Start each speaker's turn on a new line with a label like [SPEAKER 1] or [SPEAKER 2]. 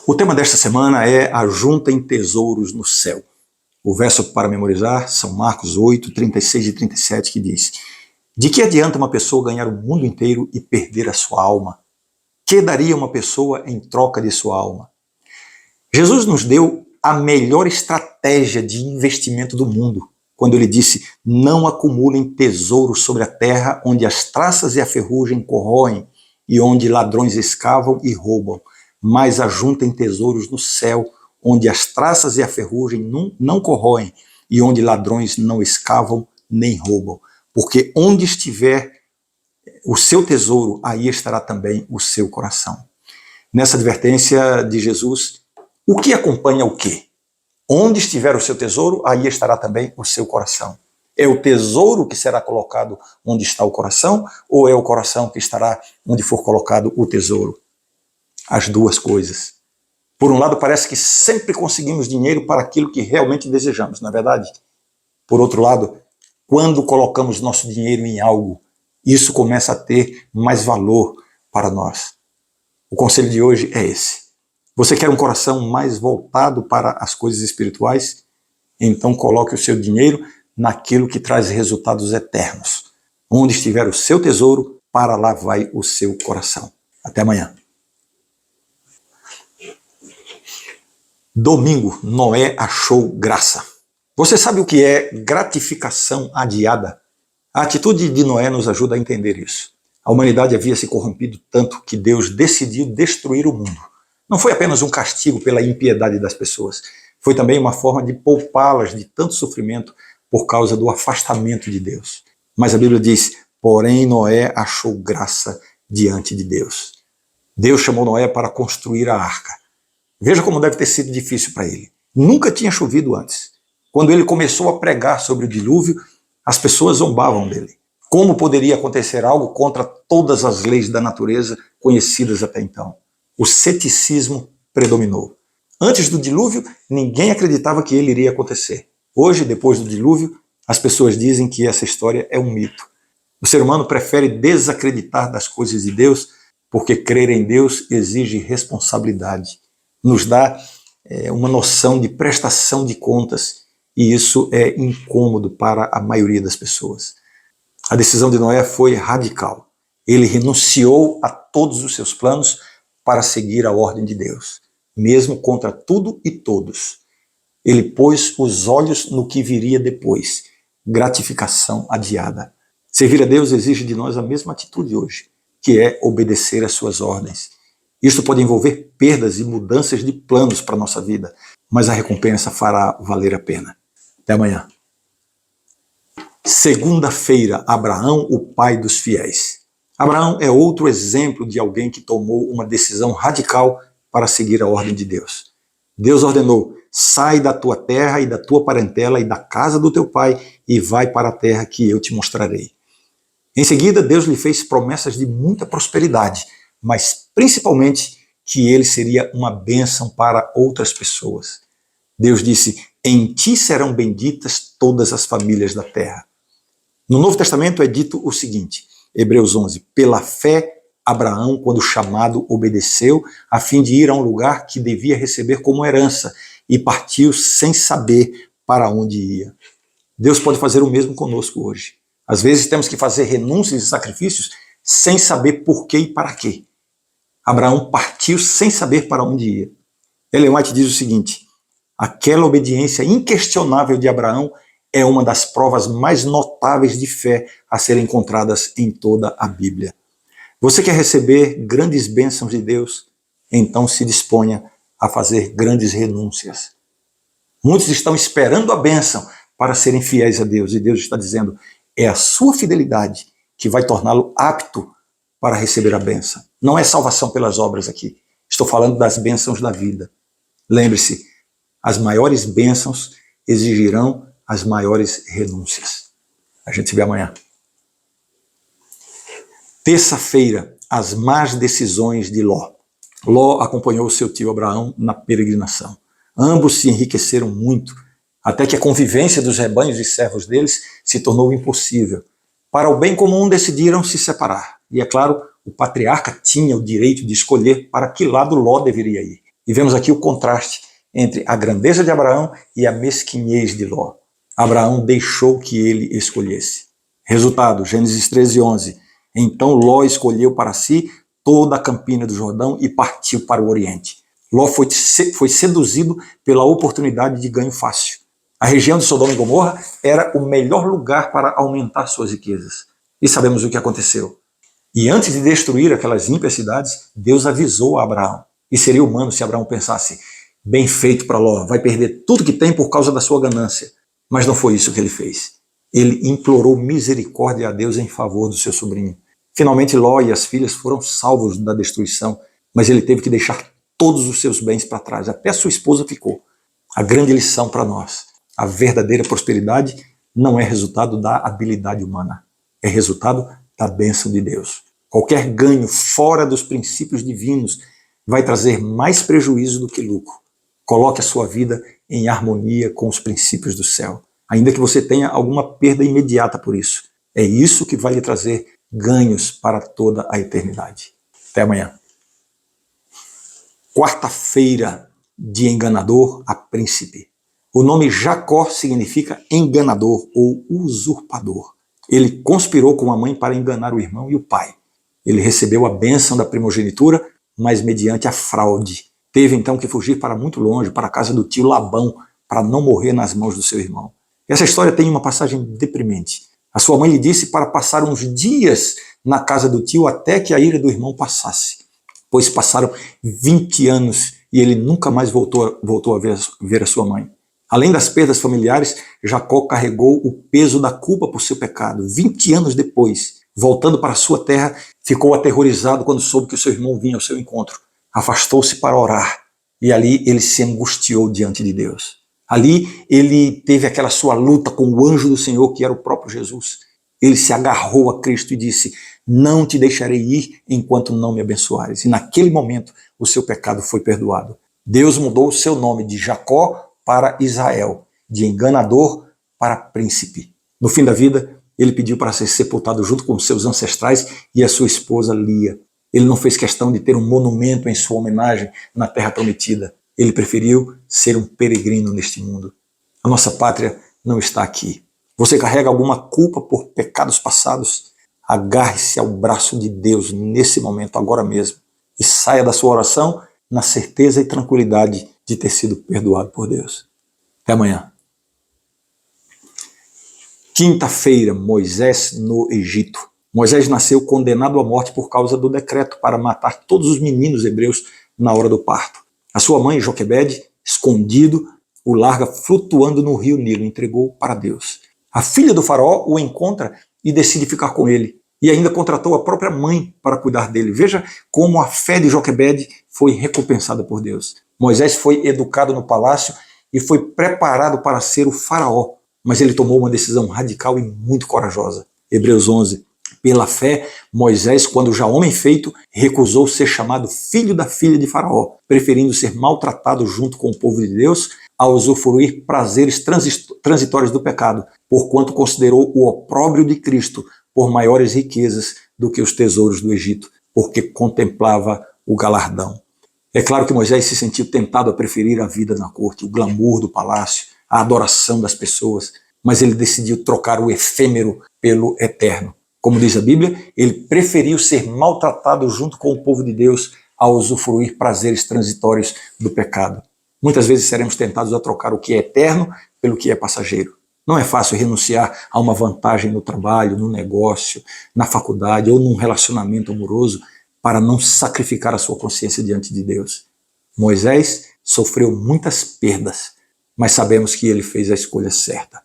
[SPEAKER 1] O tema desta semana é ajuntem tesouros no céu. O verso para memorizar, São Marcos 8, 36 e 37, que diz: de que adianta uma pessoa ganhar o mundo inteiro e perder a sua alma? Que daria uma pessoa em troca de sua alma? Jesus nos deu a melhor estratégia de investimento do mundo, quando ele disse: não acumulem tesouros sobre a terra, onde as traças e a ferrugem corroem, e onde ladrões escavam e roubam, mas ajuntem tesouros no céu, onde as traças e a ferrugem não corroem, e onde ladrões não escavam nem roubam. Porque onde estiver o seu tesouro, aí estará também o seu coração. Nessa advertência de Jesus, o que acompanha o quê? Onde estiver o seu tesouro, aí estará também o seu coração. É o tesouro que será colocado onde está o coração, ou é o coração que estará onde for colocado o tesouro? As duas coisas. Por um lado, parece que sempre conseguimos dinheiro para aquilo que realmente desejamos, não é verdade? Por outro lado, quando colocamos nosso dinheiro em algo, isso começa a ter mais valor para nós. O conselho de hoje é esse. Você quer um coração mais voltado para as coisas espirituais? Então coloque o seu dinheiro naquilo que traz resultados eternos. Onde estiver o seu tesouro, para lá vai o seu coração. Até amanhã. Domingo, Noé achou graça. Você sabe o que é gratificação adiada? A atitude de Noé nos ajuda a entender isso. A humanidade havia se corrompido tanto que Deus decidiu destruir o mundo. Não foi apenas um castigo pela impiedade das pessoas, foi também uma forma de poupá-las de tanto sofrimento por causa do afastamento de Deus. Mas a Bíblia diz: porém Noé achou graça diante de Deus. Deus chamou Noé para construir a arca. Veja como deve ter sido difícil para ele. Nunca tinha chovido antes. Quando ele começou a pregar sobre o dilúvio, as pessoas zombavam dele. Como poderia acontecer algo contra todas as leis da natureza conhecidas até então? O ceticismo predominou. Antes do dilúvio, ninguém acreditava que ele iria acontecer. Hoje, depois do dilúvio, as pessoas dizem que essa história é um mito. O ser humano prefere desacreditar das coisas de Deus porque crer em Deus exige responsabilidade. Nos dá uma noção de prestação de contas, e isso é incômodo para a maioria das pessoas. A decisão de Noé foi radical. Ele renunciou a todos os seus planos para seguir a ordem de Deus, mesmo contra tudo e todos. Ele pôs os olhos no que viria depois, gratificação adiada. Servir a Deus exige de nós a mesma atitude hoje, que é obedecer às suas ordens. Isto pode envolver perdas e mudanças de planos para a nossa vida, mas a recompensa fará valer a pena. Até amanhã. Segunda-feira, Abraão, o pai dos fiéis. Abraão é outro exemplo de alguém que tomou uma decisão radical para seguir a ordem de Deus. Deus ordenou: sai da tua terra e da tua parentela e da casa do teu pai e vai para a terra que eu te mostrarei. Em seguida, Deus lhe fez promessas de muita prosperidade, mas principalmente que ele seria uma bênção para outras pessoas. Deus disse: em ti serão benditas todas as famílias da terra. No Novo Testamento é dito o seguinte, Hebreus 11, pela fé, Abraão, quando chamado, obedeceu, a fim de ir a um lugar que devia receber como herança, e partiu sem saber para onde ia. Deus pode fazer o mesmo conosco hoje. Às vezes temos que fazer renúncias e sacrifícios sem saber por quê e para quê. Abraão partiu sem saber para onde ia. Ellen White diz o seguinte: aquela obediência inquestionável de Abraão é uma das provas mais notáveis de fé a serem encontradas em toda a Bíblia. Você quer receber grandes bênçãos de Deus? Então se disponha a fazer grandes renúncias. Muitos estão esperando a bênção para serem fiéis a Deus, e Deus está dizendo: é a sua fidelidade que vai torná-lo apto para receber a bênção. Não é salvação pelas obras aqui. Estou falando das bênçãos da vida. Lembre-se, as maiores bênçãos exigirão as maiores renúncias. A gente se vê amanhã. Terça-feira, as más decisões de Ló. Ló acompanhou seu tio Abraão na peregrinação. Ambos se enriqueceram muito, até que a convivência dos rebanhos e servos deles se tornou impossível. Para o bem comum, decidiram se separar. E é claro, o patriarca tinha o direito de escolher para que lado Ló deveria ir. E vemos aqui o contraste entre a grandeza de Abraão e a mesquinhez de Ló. Abraão deixou que ele escolhesse. Resultado, Gênesis 13:11. Então Ló escolheu para si toda a campina do Jordão e partiu para o Oriente. Ló foi seduzido pela oportunidade de ganho fácil. A região de Sodoma e Gomorra era o melhor lugar para aumentar suas riquezas. E sabemos o que aconteceu. E antes de destruir aquelas ímpias cidades, Deus avisou a Abraão. E seria humano se Abraão pensasse, bem feito para Ló, vai perder tudo que tem por causa da sua ganância. Mas não foi isso que ele fez. Ele implorou misericórdia a Deus em favor do seu sobrinho. Finalmente Ló e as filhas foram salvos da destruição, mas ele teve que deixar todos os seus bens para trás, até sua esposa ficou. A grande lição para nós, a verdadeira prosperidade não é resultado da habilidade humana, é resultado da bênção de Deus. Qualquer ganho fora dos princípios divinos vai trazer mais prejuízo do que lucro. Coloque a sua vida em harmonia com os princípios do céu, ainda que você tenha alguma perda imediata por isso. É isso que vai lhe trazer ganhos para toda a eternidade. Até amanhã. Quarta-feira, de enganador a príncipe. O nome Jacó significa enganador ou usurpador. Ele conspirou com a mãe para enganar o irmão e o pai. Ele recebeu a bênção da primogenitura, mas mediante a fraude. Teve então que fugir para muito longe, para a casa do tio Labão, para não morrer nas mãos do seu irmão. Essa história tem uma passagem deprimente. A sua mãe lhe disse para passar uns dias na casa do tio até que a ira do irmão passasse. Pois passaram 20 anos e ele nunca mais voltou a ver a sua mãe. Além das perdas familiares, Jacó carregou o peso da culpa por seu pecado. 20 anos depois, voltando para sua terra, ficou aterrorizado quando soube que o seu irmão vinha ao seu encontro. Afastou-se para orar e ali ele se angustiou diante de Deus. Ali ele teve aquela sua luta com o anjo do Senhor, que era o próprio Jesus. Ele se agarrou a Cristo e disse, não te deixarei ir enquanto não me abençoares. E naquele momento o seu pecado foi perdoado. Deus mudou o seu nome de Jacó para Israel, de enganador para príncipe. No fim da vida, ele pediu para ser sepultado junto com seus ancestrais e a sua esposa Lia. Ele não fez questão de ter um monumento em sua homenagem na terra prometida. Ele preferiu ser um peregrino neste mundo. A nossa pátria não está aqui. Você carrega alguma culpa por pecados passados? Agarre-se ao braço de Deus nesse momento, agora mesmo, e saia da sua oração na certeza e tranquilidade de ter sido perdoado por Deus. Até amanhã. Quinta-feira, Moisés no Egito. Moisés nasceu condenado à morte por causa do decreto para matar todos os meninos hebreus na hora do parto. A sua mãe, Joquebede, escondido, o larga flutuando no rio Nilo, entregou para Deus. A filha do faraó o encontra e decide ficar com ele. E ainda contratou a própria mãe para cuidar dele. Veja como a fé de Joquebede foi recompensada por Deus. Moisés foi educado no palácio e foi preparado para ser o faraó. Mas ele tomou uma decisão radical e muito corajosa. Hebreus 11. Pela fé, Moisés, quando já homem feito, recusou ser chamado filho da filha de Faraó, preferindo ser maltratado junto com o povo de Deus a usufruir prazeres transitórios do pecado, porquanto considerou o opróbrio de Cristo por maiores riquezas do que os tesouros do Egito, porque contemplava o galardão. É claro que Moisés se sentiu tentado a preferir a vida na corte, o glamour do palácio, a adoração das pessoas, mas ele decidiu trocar o efêmero pelo eterno. Como diz a Bíblia, ele preferiu ser maltratado junto com o povo de Deus a usufruir prazeres transitórios do pecado. Muitas vezes seremos tentados a trocar o que é eterno pelo que é passageiro. Não é fácil renunciar a uma vantagem no trabalho, no negócio, na faculdade ou num relacionamento amoroso para não sacrificar a sua consciência diante de Deus. Moisés sofreu muitas perdas, mas sabemos que ele fez a escolha certa.